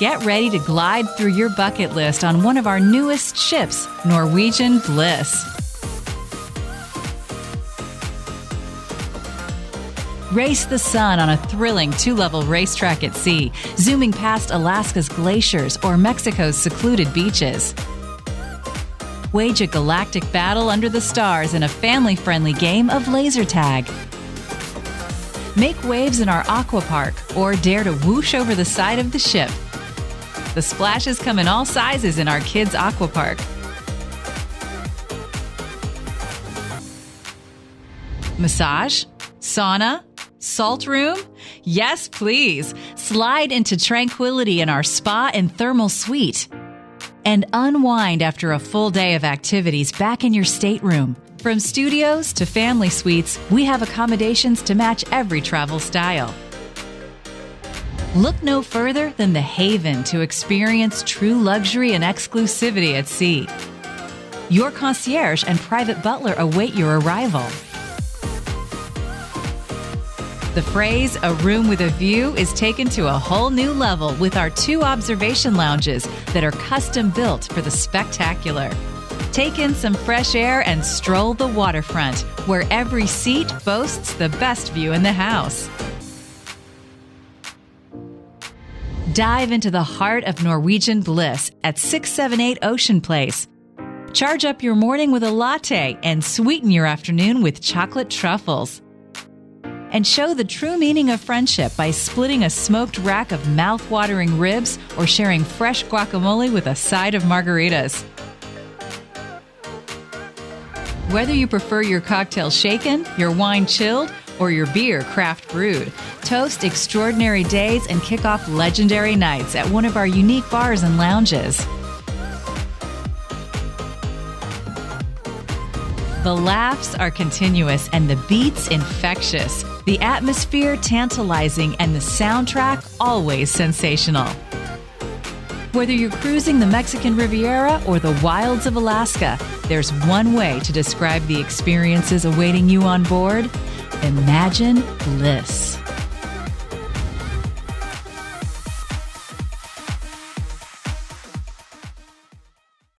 Get ready to glide through your bucket list on one of our newest ships, Norwegian Bliss. Race the sun on a thrilling 2-level racetrack at sea, zooming past Alaska's glaciers or Mexico's secluded beaches. Wage a galactic battle under the stars in a family-friendly game of laser tag. Make waves in our AQUA park or dare to whoosh over the side of the ship. The splashes come in all sizes in our kids' AQUA park. Massage? Sauna? Salt room? Yes, please. Slide into tranquility in our spa and thermal suite. And unwind after a full day of activities back in your stateroom. From studios to family suites, we have accommodations to match every travel style. Look no further than the haven to experience true luxury and exclusivity at sea. Your concierge and private butler await your arrival. The phrase, "a room with a view," is taken to a whole new level with our 2 observation lounges that are custom built for the spectacular. Take in some fresh air and stroll the waterfront, where every seat boasts the best view in the house. Dive into the heart of Norwegian Bliss at 678 Ocean Place. Charge up your morning with a latte and sweeten your afternoon with chocolate truffles. And show the true meaning of friendship by splitting a smoked rack of mouth-watering ribs or sharing fresh guacamole with a side of margaritas. Whether you prefer your cocktail shaken, your wine chilled, or your beer craft brewed, toast extraordinary days and kick off legendary nights at one of our unique bars and lounges. The laughs are continuous and the beats infectious. The atmosphere tantalizing and the soundtrack always sensational. Whether you're cruising the Mexican Riviera or the wilds of Alaska, there's one way to describe the experiences awaiting you on board: imagine bliss.